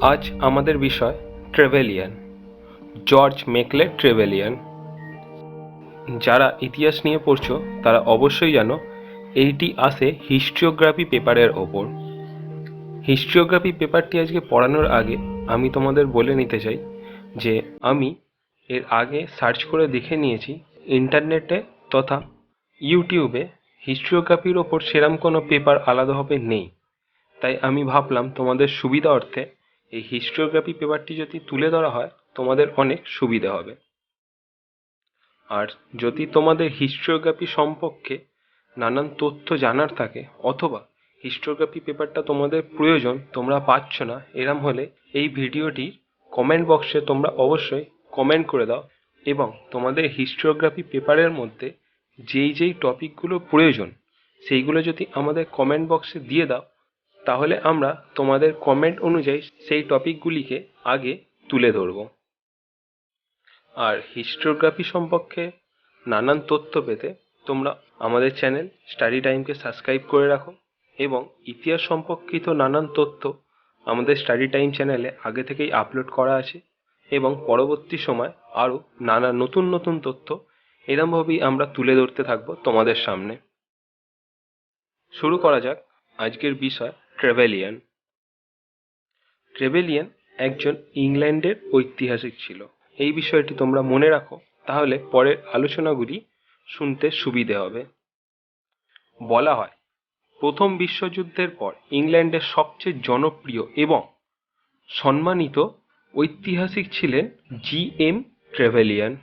আজ আমাদের বিষয় ট্রেভেলিয়ান, জর্জ মেকলে ট্রেভেলিয়ান। যারা ইতিহাস নিয়ে পড়ছো তারা অবশ্যই জানো এইটি আসে হিস্ট্রিওগ্রাফি পেপারের ওপর। হিস্ট্রিওগ্রাফি পেপারটি আজকে পড়ানোর আগে আমি তোমাদের বলে নিতে চাই যে আমি এর আগে সার্চ করে দেখে নিয়েছি ইন্টারনেটে তথা ইউটিউবে হিস্ট্রিওগ্রাফির ওপর সেরম কোনো পেপার আলাদাভাবে নেই। তাই আমি ভাবলাম তোমাদের সুবিধা অর্থে এই হিস্ট্রিওগ্রাফি পেপারটি যদি তুলে ধরা হয় তোমাদের অনেক সুবিধা হবে। আর যদি তোমাদের হিস্ট্রিওগ্রাফি সম্পর্কে নানান তথ্য জানার থাকে অথবা হিস্ট্রিওগ্রাফি পেপারটা তোমাদের প্রয়োজন তোমরা পাচ্ছ না, এরম হলে এই ভিডিওটির কমেন্ট বক্সে তোমরা অবশ্যই কমেন্ট করে দাও এবং তোমাদের হিস্ট্রিওগ্রাফি পেপারের মধ্যে যেই টপিকগুলো প্রয়োজন সেইগুলো যদি আমাদের কমেন্ট বক্সে দিয়ে দাও তাহলে আমরা তোমাদের কমেন্ট অনুযায়ী সেই টপিকগুলিকে আগে তুলে ধরব। আর হিস্টোগ্রাফি সম্পর্কে নানান তথ্য পেতে তোমরা আমাদের চ্যানেল স্টাডি টাইমকে সাবস্ক্রাইব করে রাখো এবং ইতিহাস সম্পর্কিত নানান তথ্য আমাদের স্টাডি টাইম চ্যানেলে আগে থেকেই আপলোড করা আছে এবং পরবর্তী সময় আরও নানা নতুন তথ্য এরমভাবেই আমরা তুলে ধরতে থাকবো তোমাদের সামনে। শুরু করা যাক আজকের বিষয় ট্রেভেলিয়ান। ট্রেভেলিয়ান একজন ইংল্যান্ডের ঐতিহাসিক ছিল। এই বিষয়টি তোমরা মনে রাখো তাহলে পরের আলোচনাগুলি শুনতে সুবিধে হবে। বলা হয় প্রথম বিশ্বযুদ্ধের পর ইংল্যান্ডের সবচেয়ে জনপ্রিয় এবং সম্মানিত ঐতিহাসিক ছিলেন জি.এম. ট্রেভেলিয়ান।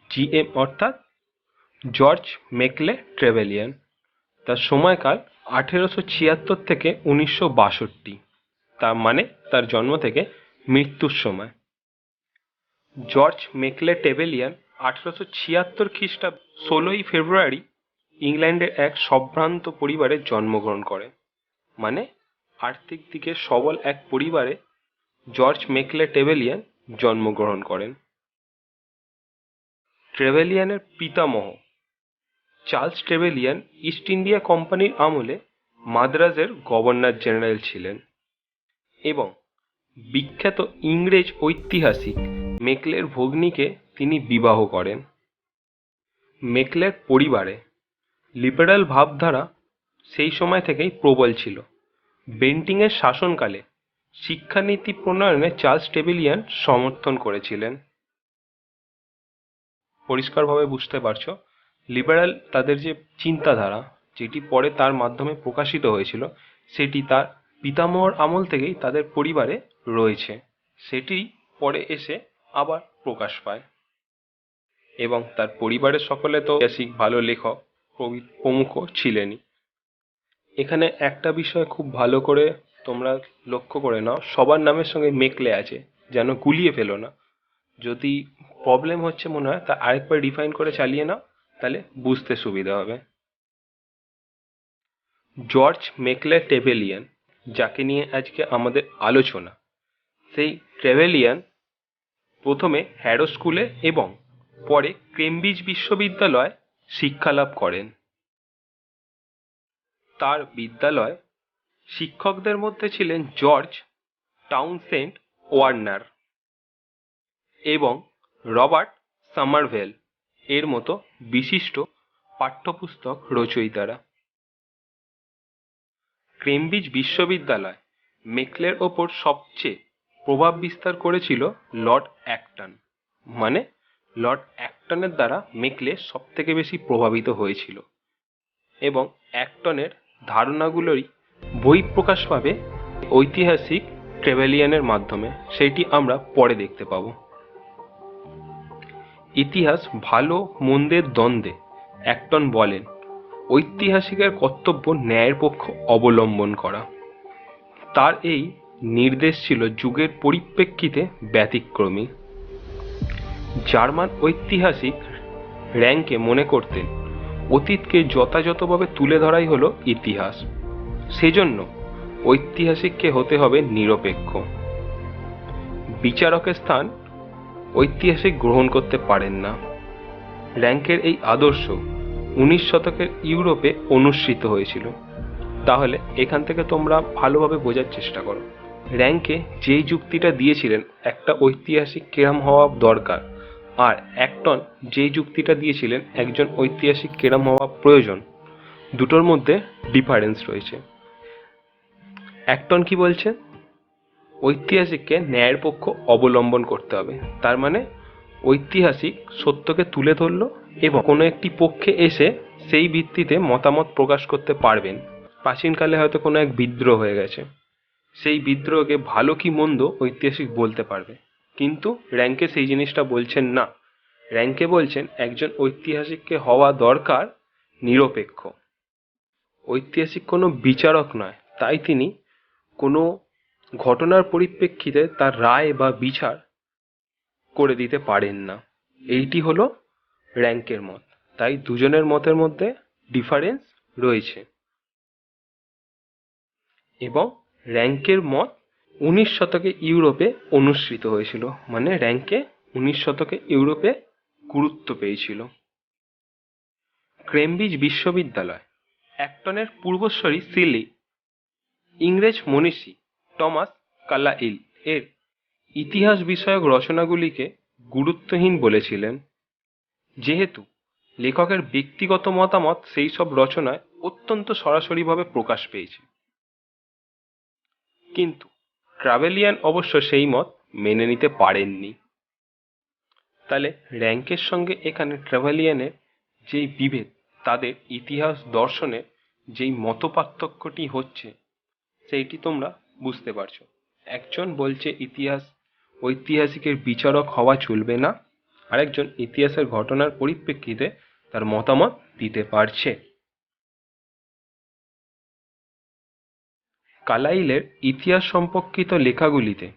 জি.এম. অর্থাৎ জর্জ মেকলে ট্রেভেলিয়ান। তার সময়কাল 1876 থেকে 1962, তার মানে তার জন্ম থেকে মৃত্যুর সময়। জর্জ মেকলে ট্রেভেলিয়ান 1876 খ্রিস্টাব্দ 16ই ফেব্রুয়ারি ইংল্যান্ডের এক সম্ভ্রান্ত পরিবারে জন্মগ্রহণ করে। মানে আর্থিক দিকে সবল এক পরিবারে জর্জ মেকলে ট্রেভেলিয়ান জন্মগ্রহণ করেন। ট্রেভেলিয়ানের পিতামহ চার্লস ট্রেভেলিয়ান ইস্ট ইন্ডিয়া কোম্পানির আমলে মাদ্রাজের গভর্নর জেনারেল ছিলেন এবং বিখ্যাত ইংরেজ ঐতিহাসিক মেকলের ভগ্নীকে তিনি বিবাহ করেন। মেকলের পরিবারে লিবারেল ভাবধারা সেই সময় থেকেই প্রবল ছিল। বেন্টিংয়ের শাসনকালে শিক্ষানীতি প্রণয়নে চার্লস ট্রেভেলিয়ান সমর্থন করেছিলেন। পরিষ্কারভাবে বুঝতে পারছো লিবারেল তাদের যে চিন্তাধারা যেটি পরে তার মাধ্যমে প্রকাশিত হয়েছিল সেটি তার পিতামহর আমল থেকেই তাদের পরিবারে রয়েছে, সেটি পরে এসে আবার প্রকাশ পায় এবং তার পরিবারের সকলে তো ঐতিহাসিক ভালো লেখক প্রমুখ ছিলেনই। এখানে একটা বিষয় খুব ভালো করে তোমরা লক্ষ্য করে নাও, সবার নামের সঙ্গে মেকলে আছে, যেন গুলিয়ে ফেলো না। যদি প্রবলেম হচ্ছে মনে হয় তা আরেকবার ডিফাইন করে চালিয়ে নাও, তাহলে বুঝতে সুবিধা হবে। জর্জ মেকলে ট্রেভেলিয়ান যাকে নিয়ে আজকে আমাদের আলোচনা, সেই ট্রেভেলিয়ান প্রথমে হ্যারো স্কুলে এবং পরে কেমব্রিজ বিশ্ববিদ্যালয়ে শিক্ষালাভ করেন। তার বিদ্যালয় শিক্ষকদের মধ্যে ছিলেন জর্জ টাউনসেন্ড ওয়ার্নার এবং রবার্ট সামারভেল এর মতো বিশিষ্ট পাঠ্যপুস্তক রচয়িতারা। কেমব্রিজ বিশ্ববিদ্যালয় মেকলের ওপর সবচেয়ে প্রভাব বিস্তার করেছিল লর্ড অ্যাক্টন। মানে লর্ড অ্যাক্টনের দ্বারা মেকলে সব থেকে বেশি প্রভাবিত হয়েছিল এবং অ্যাক্টনের ধারণাগুলোরই বহিঃপ্রকাশ পাবে ঐতিহাসিক ট্রেভেলিয়ানের মাধ্যমে, সেইটি আমরা পরে দেখতে পাব। ইতিহাস ভালো মন্দের দ্বন্দ্বে অ্যাক্টন বলেন ঐতিহাসিকের কর্তব্য ন্যায়ের পক্ষ অবলম্বন করা। তার এই নির্দেশ ছিল যুগের পরিপ্রেক্ষিতে ব্যতিক্রমী। জার্মান ঐতিহাসিক র্যাঙ্কে মনে করতেন অতীতকে যথাযথভাবে তুলে ধরাই হলো ইতিহাস, সেজন্য ঐতিহাসিককে হতে হবে নিরপেক্ষ। বিচারকের স্থান ঐতিহাসিক গ্রহণ করতে পারেন না। র্যাঙ্কের এই আদর্শ 19 শতকের ইউরোপে অনুসৃত হয়েছিল। তাহলে এখান থেকে তোমরা ভালোভাবে বোঝার চেষ্টা করো র্যাঙ্কে যেই যুক্তিটা দিয়েছিলেন একটা ঐতিহাসিক কেরাম হওয়া দরকার, আর অ্যাক্টন যেই যুক্তিটা দিয়েছিলেন একজন ঐতিহাসিক কেরাম হওয়া প্রয়োজন, দুটোর মধ্যে ডিফারেন্স রয়েছে। অ্যাক্টন কি বলছে? ঐতিহাসিককে ন্যায়ের পক্ষ অবলম্বন করতে হবে, তার মানে ঐতিহাসিক সত্যকে তুলে ধরলো এবং কোনো একটি পক্ষে এসে সেই ভিত্তিতে মতামত প্রকাশ করতে পারবেন। প্রাচীনকালে হয়তো কোনো এক বিদ্রোহ হয়ে গেছে, সেই বিদ্রোহকে ভালো কি মন্দ ঐতিহাসিক বলতে পারবে, কিন্তু র্যাঙ্কে সেই জিনিসটা বলছেন না। র্যাঙ্কে বলছেন একজন ঐতিহাসিককে হওয়া দরকার নিরপেক্ষ। ঐতিহাসিক কোনো বিচারক নয়, তাই তিনি কোনো ঘটনার পরিপ্রেক্ষিতে তার রায় বা বিচার করে দিতে পারেন না। এইটি হলো র্যাঙ্কের মত। তাই দুজনের মতের মধ্যে ডিফারেন্স রয়েছে। এবং র্যাঙ্কের মত 19 শতকে ইউরোপে অনুসৃত হয়েছিল, মানে র্যাঙ্কে 19 শতকে ইউরোপে গুরুত্ব পেয়েছিল। কেমব্রিজ বিশ্ববিদ্যালয় অ্যাক্টনের পূর্বসূরি সিলি ইংরেজ মনীষী টমাস কার্লাইল এর ইতিহাস বিষয়ক রচনাগুলিকে গুরুত্বহীন বলেছিলেন, যেহেতু লেখকের ব্যক্তিগত মতামত সেই সব রচনায় অত্যন্ত সরাসরিভাবে প্রকাশ পেয়েছে। কিন্তু ট্রাভেলিয়ান অবশ্য সেই মত মেনে নিতে পারেননি। তাহলে র্যাঙ্কের সঙ্গে এখানে ট্রাভেলিয়ানের যেই বিভেদ, তাদের ইতিহাস দর্শনের যেই মতপার্থক্যটি হচ্ছে, সেইটি তোমরা বুঝতে পারছো। একজন বলছে ঐতিহাসিকের বিচারক হওয়া চলবে না, আরেকজন ইতিহাসের ঘটনার পরিপ্রেক্ষিতে তার মতামত দিতে পারছে। কার্লাইলের ইতিহাস সম্পর্কিত লেখাগুলিতে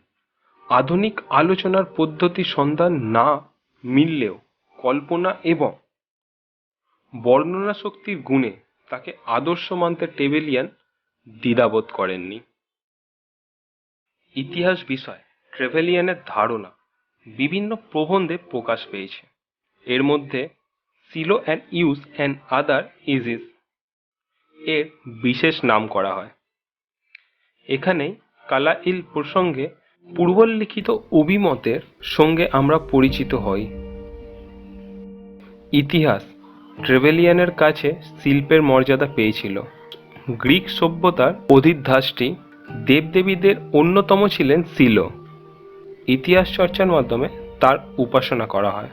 আধুনিক আলোচনার পদ্ধতি সন্ধান না মিললেও কল্পনা এবং বর্ণনা শক্তির গুণে তাকে আদর্শ মানতে ট্রেভেলিয়ান দ্বিধাবোধ করেননি। ইতিহাস বিষয়ে ট্রেভেলিয়ানের ধারণা বিভিন্ন প্রবন্ধে প্রকাশ পেয়েছে। এর মধ্যে silo and use and other ইজিস এর বিশেষ নাম করা হয়। এখানেই কার্লাইল প্রসঙ্গে পূর্বলিখিত অভিমতের সঙ্গে আমরা পরিচিত হই। ইতিহাস ট্রেভেলিয়ানের কাছে শিল্পের মর্যাদা পেয়েছিল। গ্রিক সভ্যতার অধিষ্ঠাত্রী দেবদেবীদের অন্যতম ছিলেন সিলো। ইতিহাস চর্চার মাধ্যমে তার উপাসনা করা হয়।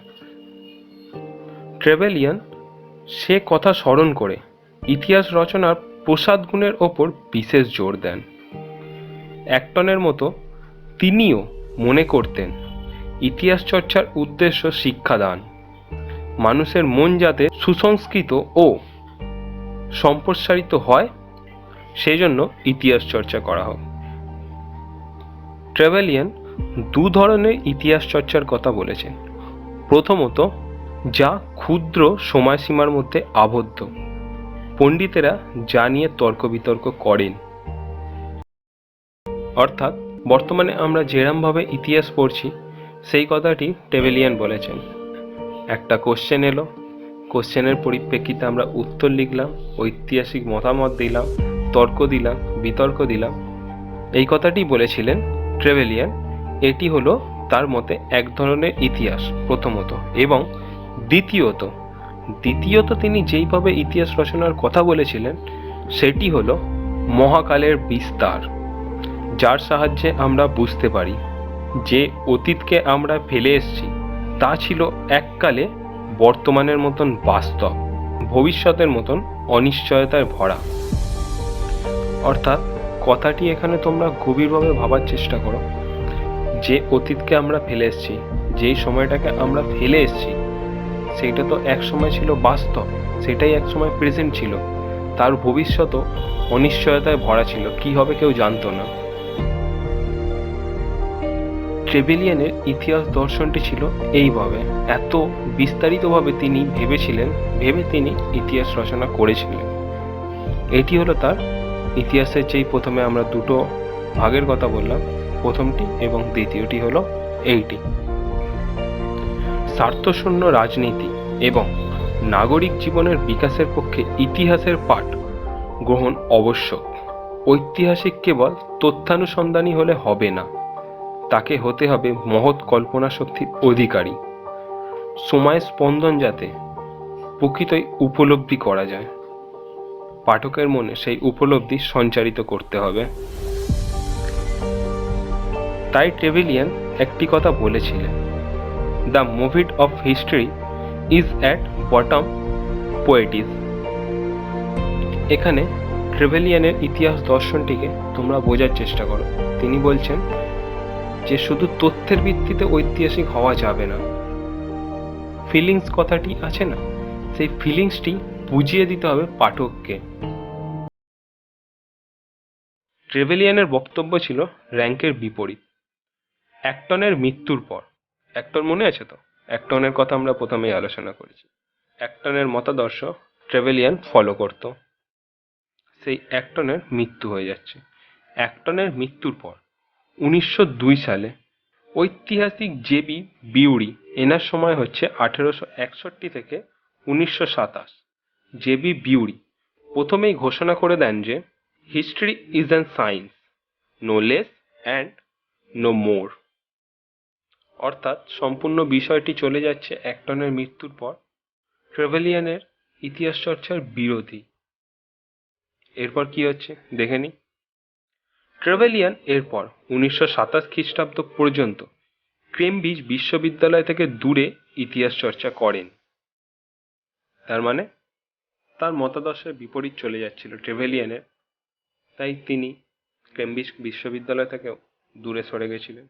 ট্রেভেলিয়ান সে কথা স্মরণ করে ইতিহাস রচনার প্রসাদ গুণের ওপর বিশেষ জোর দেন। অ্যাক্টনের মতো তিনিও মনে করতেন ইতিহাস চর্চার উদ্দেশ্য শিক্ষাদান, মানুষের মন যাতে সুসংস্কৃত ও সম্প্রসারিত হয় সেই জন্য ইতিহাস চর্চা করা হোক। ট্রেভেলিয়ান দু ধরনের ইতিহাস চর্চার কথা বলেছেন। প্রথমত, যা ক্ষুদ্র সময়সীমার মধ্যে আবদ্ধ, পণ্ডিতেরা যা নিয়ে তর্ক বিতর্ক করেন। অর্থাৎ বর্তমানে আমরা যেরমভাবে ইতিহাস পড়ছি সেই কথাটি ট্রেভেলিয়ান বলেছেন। একটা কোশ্চেন এলো, কোশ্চেনের পরিপ্রেক্ষিতে আমরা উত্তর লিখলাম, ঐতিহাসিক মতামত দিলাম, তর্ক দিলাম, বিতর্ক দিলাম, এই কথাটি বলেছিলেন ট্রেভেলিয়ান। এটি হলো তার মতে এক ধরনের ইতিহাস প্রথমত, এবং দ্বিতীয়ত তিনি যেইভাবে ইতিহাস রচনার কথা বলেছিলেন সেটি হলো মহাকালের বিস্তার, যার সাহায্যে আমরা বুঝতে পারি যে অতীতকে আমরা ফেলে এসেছি তা ছিল এককালে বর্তমানের মতন বাস্তব, ভবিষ্যতের মতন অনিশ্চয়তায় ভরা। অর্থাৎ কথাটি এখানে তোমরা গভীরভাবে ভাবার চেষ্টা করো, যে অতীতকে আমরা ফেলে এসেছি, যেই সময়টাকে আমরা ফেলে এসেছি সেইটা তো এক সময় ছিল বাস্তব, সেটাই এক সময় প্রেজেন্ট ছিল, তার ভবিষ্যতও অনিশ্চয়তায় ভরা ছিল, কি হবে কেউ জানতো না। ট্রেভেলিয়ানের ইতিহাস দর্শনটি ছিল এইভাবে, এত বিস্তারিতভাবে তিনি ভেবে তিনি ইতিহাস রচনা করেছিলেন। এটি হলো তার ইতিহাসের যেই প্রথমে আমরা দুটো ভাগের কথা বললাম, প্রথমটি এবং দ্বিতীয়টি হলো এইটি। স্বার্থশূন্য রাজনীতি এবং নাগরিক জীবনের বিকাশের পক্ষে ইতিহাসের পাঠ গ্রহণ আবশ্যক। ঐতিহাসিক কেবল তথ্যানুসন্ধানী হলে হবে না, তাকে হতে হবে মহৎ কল্পনা শক্তির অধিকারী। সময়ের স্পন্দন যাতে প্রকৃতই উপলব্ধি করা যায়, পাঠকের মনে সেই উপলব্ধি সঞ্চারিত করতে হবে। তাই ট্রেভেলিয়ান একটি কথা বলেছিলেন, the motive of history is at bottom poetic. এখানে ট্রেভেলিয়ানের ইতিহাস দর্শনটিকে তোমরা বোঝার চেষ্টা করো। তিনি বলছেন যে শুধু তথ্যের ভিত্তিতে ঐতিহাসিক হওয়া যাবে না, ফিলিংস কথাটি আছে না, সেই ফিলিংসটি বুঝিয়ে দিতে হবে পাঠককে। ট্রেভেলিয়ানের বক্তব্য ছিল র্যাঙ্কের বিপরীত। অ্যাক্টনের মৃত্যুর পর, অ্যাক্টন মনে আছে তো, অ্যাক্টনের কথা আমরা প্রথমেই আলোচনা করেছি। অ্যাক্টনের মতাদর্শ ট্রেভেলিয়ান ফলো করত। সেই অ্যাক্টনের মৃত্যু হয়ে যাচ্ছে। অ্যাক্টনের মৃত্যুর পর 1902 সালে ঐতিহাসিক জেবি বিউরি, এনার সময় হচ্ছে 1861 থেকে 1927, জেবি বিউরি প্রথমেই ঘোষণা করে দেন যে history is an science, no less and no more. অর্থাৎ সম্পূর্ণ বিষয়টি চলে যাচ্ছে অ্যাক্টনের মৃত্যুর পর ট্রেভেলিয়ানের ইতিহাস চর্চার বিরোধী। এরপর কি হচ্ছে দেখে নি। ট্রেভেলিয়ান এরপর 1927 খ্রিস্টাব্দ পর্যন্ত কেমব্রিজ বিশ্ববিদ্যালয় থেকে দূরে ইতিহাস চর্চা করেন। তার মানে তার মতাদর্শের বিপরীত চলে যাচ্ছিল ট্রেভেলিয়ানের, তাই তিনি কেমব্রিজ বিশ্ববিদ্যালয় থেকেও দূরে সরে গেছিলেন।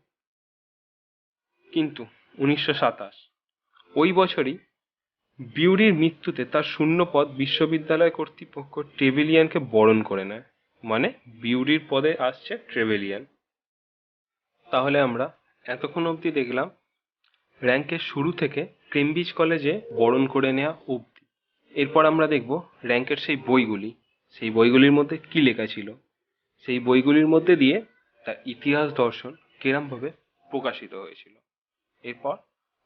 কিন্তু 1927 ওই বছরই বিউরির মৃত্যুতে তার শূন্যপদ বিশ্ববিদ্যালয় কর্তৃপক্ষ ট্রেভেলিয়ানকে বরণ করে নেয়। মানে বিউরির পদে আসছে ট্রেভেলিয়ান। তাহলে আমরা এতক্ষণ অবধি দেখলাম র্যাঙ্কের শুরু থেকে কেমব্রিজ কলেজে বরণ করে নেওয়া অবধি। এরপর আমরা দেখব র্যাঙ্কের সেই বইগুলি, সেই বইগুলির মধ্যে কি লেখা ছিল, সেই বইগুলির মধ্যে দিয়ে তার ইতিহাস দর্শন কিরমভাবে প্রকাশিত হয়েছিল। এরপর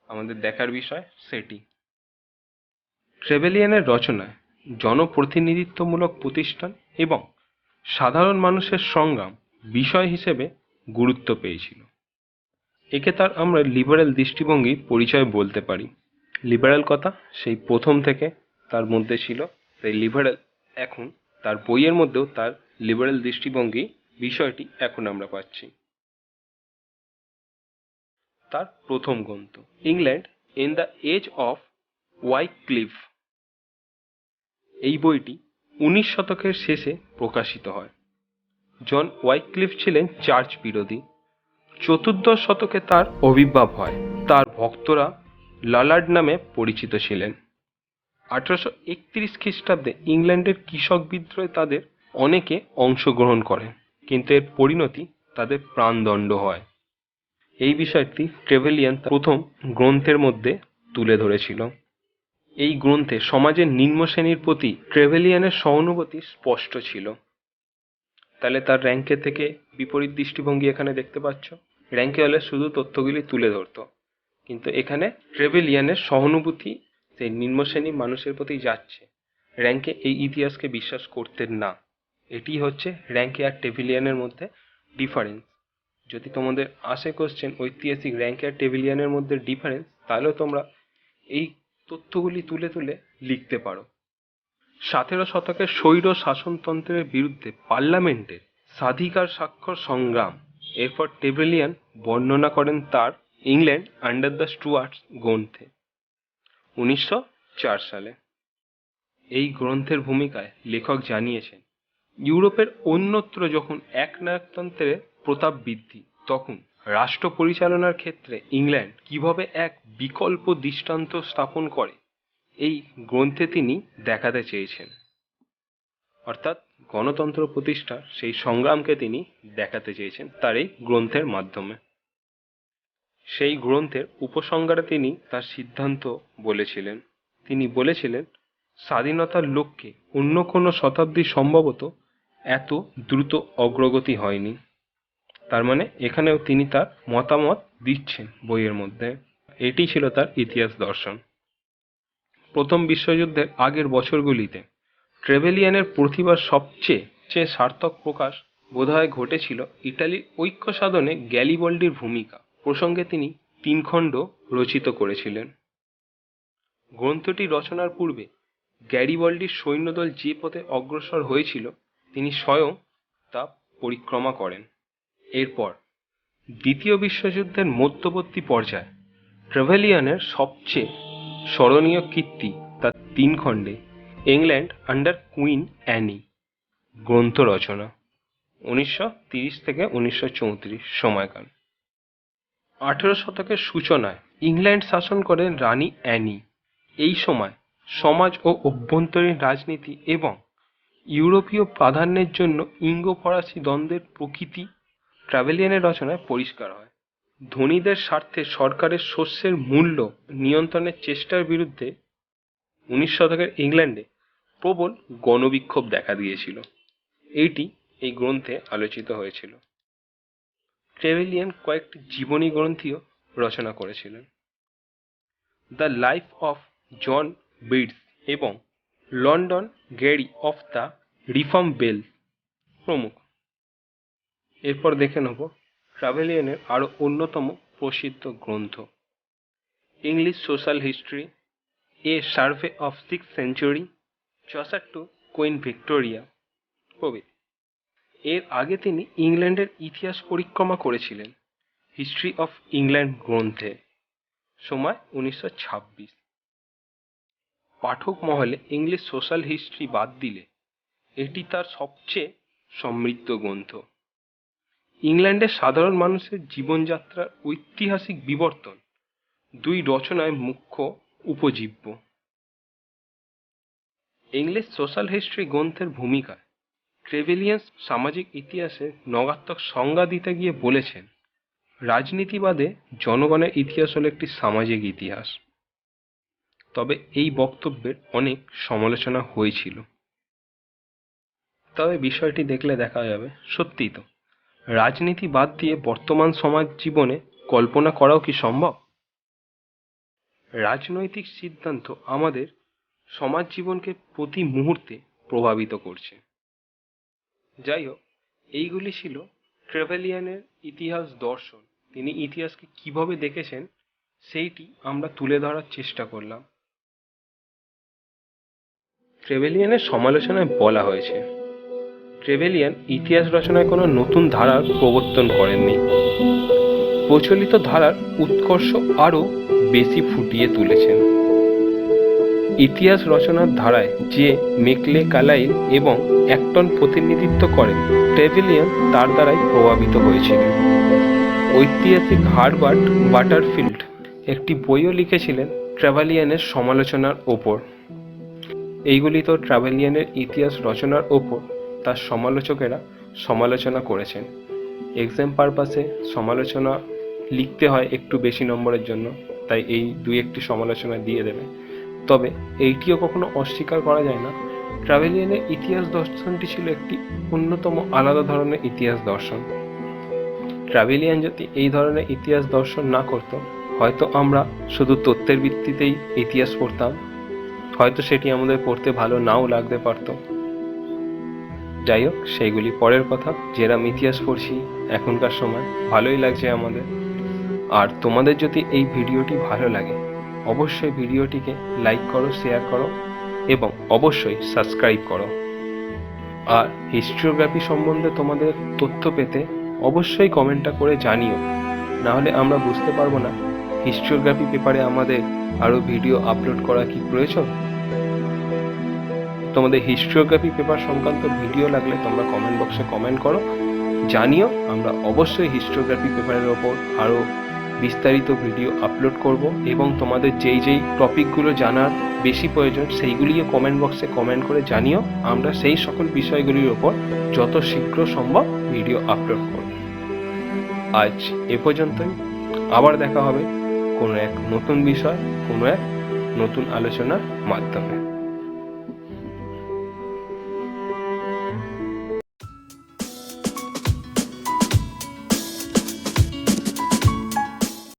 আমাদের দেখার বিষয় সেটি। ট্রেভেলিয়ানের রচনায় জনপ্রতিনিধিত্বমূলক প্রতিষ্ঠান এবং সাধারণ মানুষের সংগ্রাম বিষয় হিসেবে গুরুত্ব পেয়েছিল। একে তার আমরা লিবারেল দৃষ্টিভঙ্গির পরিচয় বলতে পারি। লিবারেল কথা সেই প্রথম থেকে তার মধ্যে ছিল, তাই লিবারেল এখন তার বইয়ের মধ্যেও তার লিবারেল দৃষ্টিভঙ্গি বিষয়টি এখন আমরা পাচ্ছি। তার প্রথম গ্রন্থ England in the age of Wycliffe, এই বইটি 19 শতকের শেষে প্রকাশিত হয়। জন ওয়াইক্লিফ ছিলেন চার্চ বিরোধী। চতুর্দশ শতকে তার আবির্ভাব হয়। তার ভক্তরা লালার্ড নামে পরিচিত ছিলেন। 1831 খ্রিস্টাব্দে ইংল্যান্ডের কৃষক বিদ্রোহে তাদের অনেকে অংশগ্রহণ করেন, কিন্তু এর পরিণতি তাদের প্রাণদণ্ড হয়। এই বিষয়টি ট্রেভেলিয়ান প্রথম গ্রন্থের মধ্যে তুলে ধরেছিল। এই গ্রন্থে সমাজের নিম্ন শ্রেণীর প্রতি ট্রেভেলিয়ানের সহানুভূতি স্পষ্ট ছিল। তাহলে তার র্যাঙ্কের থেকে বিপরীত দৃষ্টিভঙ্গি এখানে দেখতে পাচ্ছ। র্যাঙ্কে হলে শুধু তথ্যগুলি তুলে ধরতো, কিন্তু এখানে ট্রেভেলিয়ানের সহানুভূতি সেই নিম্ন শ্রেণীর মানুষের প্রতি যাচ্ছে। র্যাঙ্কে এই ইতিহাসকে বিশ্বাস করতেন না। এটি হচ্ছে র্যাঙ্কে আর ট্রেভেলিয়ানের মধ্যে ডিফারেন্স। যদি তোমাদের আসে কোশ্চেন ঐতিহাসিক র্যাঙ্কে আর ট্রেভেলিয়ানের মধ্যে ডিফারেন্স, তাহলেও তোমরা এই তথ্যগুলি তুলে তুলে লিখতে পারো। 17 শতকের স্বৈর শাসনতন্ত্রের বিরুদ্ধে পার্লামেন্টের স্বাধিকার স্বাক্ষর সংগ্রাম। এরপর ট্রেভেলিয়ান বর্ণনা করেন তার ইংল্যান্ড আন্ডার দ্য স্টুয়ার্টস গ্রন্থে 1904 সালে। এই গ্রন্থের ভূমিকায় লেখক জানিয়েছেন ইউরোপের অন্যত্র যখন একনায়কতন্ত্রের প্রতাপ বৃদ্ধি, তখন রাষ্ট্র পরিচালনার ক্ষেত্রে ইংল্যান্ড কিভাবে এক বিকল্প দৃষ্টান্ত স্থাপন করে এই গ্রন্থে তিনি দেখাতে চেয়েছেন। অর্থাৎ গণতন্ত্র প্রতিষ্ঠার সেই সংগ্রামকে তিনি দেখাতে চেয়েছেন তার এই গ্রন্থের মাধ্যমে। সেই গ্রন্থের উপসংহারে তিনি তার সিদ্ধান্ত বলেছিলেন। তিনি বলেছিলেন স্বাধীনতার লক্ষ্যে অন্য কোনো শতাব্দী সম্ভবত এত দ্রুত অগ্রগতি হয়নি। তার মানে এখানেও তিনি তার মতামত দিচ্ছেন বইয়ের মধ্যে। এটি ছিল তার ইতিহাস দর্শন। প্রথম বিশ্বযুদ্ধের আগের বছরগুলিতে ট্রেভেলিয়ানের প্রতিভার সবচেয়ে সবচেয়ে সার্থক প্রকাশ বোধহয় ঘটেছিল ইটালির ঐক্য সাধনে গ্যারিবল্ডির ভূমিকা প্রসঙ্গে তিনি 3 খণ্ড রচিত করেছিলেন। গ্রন্থটি রচনার পূর্বে গ্যারিবল্ডির সৈন্যদল যে পথে অগ্রসর হয়েছিল তিনি স্বয়ং তা পরিক্রমা করেন। এরপর দ্বিতীয় বিশ্বযুদ্ধের মধ্যবর্তী পর্যায়ে ট্রেভেলিয়ানের সবচেয়ে স্মরণীয় কীর্তি তার 3 খণ্ডে ইংল্যান্ড আন্ডার কুইন অ্যানি গ্রন্থ রচনা 1930 থেকে 1934 সময়কাল। 18 শতকের সূচনায় ইংল্যান্ড শাসন করেন রানী অ্যানি। এই সময় সমাজ ও অভ্যন্তরীণ রাজনীতি এবং ইউরোপীয় প্রাধান্যের জন্য ইঙ্গো ফরাসি দ্বন্দ্বের প্রকৃতি ট্রেভেলিয়ানের রচনায় পরিষ্কার হয়। ধনীদের স্বার্থে সরকারের শস্যের মূল্য নিয়ন্ত্রণের চেষ্টার বিরুদ্ধে 19 শতকের ইংল্যান্ডে প্রবল গণবিক্ষোভ দেখা দিয়েছিল। এইটি এই গ্রন্থে আলোচিত হয়েছিল। ট্রেভেলিয়ান কয়েকটি জীবনী গ্রন্থিও রচনা করেছিলেন। দ্য লাইফ অফ জন বিডস এবং Lord Grey of the reform bill প্রমুখ। এরপর দেখে নেব ট্রেভেলিয়ানের আরও অন্যতম প্রসিদ্ধ গ্রন্থ English social history, a survey of 6th century, Chaucer to Queen Victoria প্রভৃতি। এর আগে তিনি ইংল্যান্ডের ইতিহাস পরিক্রমা করেছিলেন হিস্ট্রি অফ ইংল্যান্ড গ্রন্থে, সময় 1926। পাঠক মহলে ইংলিশ সোশ্যাল হিস্ট্রি বাদ দিলে এটি তার সবচেয়ে সমৃদ্ধ গ্রন্থ। ইংল্যান্ডের সাধারণ মানুষের জীবনযাত্রার ঐতিহাসিক বিবর্তন 2 রচনায় মুখ্য উপজীব্য। ইংলিশ সোশ্যাল হিস্ট্রি গ্রন্থের ভূমিকায় ট্রেভেলিয়ান সামাজিক ইতিহাসের নগাত্মক সংজ্ঞা দিতে গিয়ে বলেছেন, রাজনীতিবাদে জনগণের ইতিহাস হলো একটি সামাজিক ইতিহাস। তবে এই বক্তব্যের অনেক সমালোচনা হয়েছিল। তবে বিষয়টি দেখলে দেখা যাবে সত্যিই তো রাজনীতি বাদ দিয়ে বর্তমান সমাজ জীবনে কল্পনা করাও কি সম্ভব? রাজনৈতিক সিদ্ধান্ত আমাদের সমাজ জীবনকে প্রতি মুহূর্তে প্রভাবিত করছে। যাই হোক, এইগুলি ছিল ট্রেভেলিয়ানের ইতিহাস দর্শন। তিনি ইতিহাসকে কিভাবে দেখেছেন সেইটি আমরা তুলে ধরার চেষ্টা করলাম। ট্রেভেলিয়ানের সমালোচনায় বলা হয়েছে, ট্রেভেলিয়ান ইতিহাস রচনায় কোনো নতুন ধারার প্রবর্তন করেননি, প্রচলিত ধারার উৎকর্ষ আরও বেশি ফুটিয়ে তুলেছেন। ইতিহাস রচনার ধারায় যে মেকলে, কার্লাইল এবং অ্যাক্টন প্রতিনিধিত্ব করেন, ট্রেভেলিয়ান তার দ্বারাই প্রভাবিত হয়েছিলেন। ঐতিহাসিক হারবার্ট বাটারফিল্ড একটি বইও লিখেছিলেন ট্রেভেলিয়ানের সমালোচনার ওপর। এইগুলি তো ট্রেভেলিয়ানের ইতিহাস রচনার ওপর তার সমালোচকেরা সমালোচনা করেছেন। এক্সাম পারপাসে সমালোচনা লিখতে হয় একটু বেশি নম্বরের জন্য, তাই এই 2-1টি সমালোচনা দিয়ে দেবে। তবে এইটিও কখনো অস্বীকার করা যায় না, ট্রেভেলিয়ানের ইতিহাস দর্শনটি ছিল একটি অন্যতম আলাদা ধরনের ইতিহাস দর্শন। ট্রেভেলিয়ান যদি এই ধরনের ইতিহাস দর্শন না করত, হয়তো আমরা শুধু তথ্যের ভিত্তিতেই ইতিহাস পড়তাম, হয়তো সেটি আমাদের পড়তে ভালো নাও লাগতে পারত। যাই হোক, সেইগুলি পরের কথা। যেরকম ইতিহাস পড়ছি এখনকার সময় ভালোই লাগছে আমাদের। আর তোমাদের যদি এই ভিডিওটি ভালো লাগে অবশ্যই ভিডিওটিকে লাইক করো, শেয়ার করো এবং অবশ্যই সাবস্ক্রাইব করো। আর হিস্ট্রিওগ্রাফি সম্বন্ধে তোমাদের তথ্য পেতে অবশ্যই কমেন্টটা করে জানিও, নাহলে আমরা বুঝতে পারবো না হিস্ট্রিওগ্রাফি পেপারে আমাদের আরও ভিডিও আপলোড করা কি প্রয়োজন। তোমাদের হিস্ট্রিওগ্রাফি পেপার সংক্রান্ত ভিডিও লাগলে তোমরা কমেন্ট বক্সে কমেন্ট করো, জানিও। আমরা অবশ্যই হিস্ট্রিওগ্রাফি পেপারের ওপর আরও বিস্তারিত ভিডিও আপলোড করব এবং তোমাদের যেই টপিকগুলো জানার বেশি প্রয়োজন সেইগুলিও কমেন্ট বক্সে কমেন্ট করে জানিও। আমরা সেই সকল বিষয়গুলির ওপর যত শীঘ্র সম্ভব ভিডিও আপলোড করব। আজ এ পর্যন্তই, আবার দেখা হবে কোনো এক নতুন বিষয়, কোনো এক নতুন আলোচনার মাধ্যমে।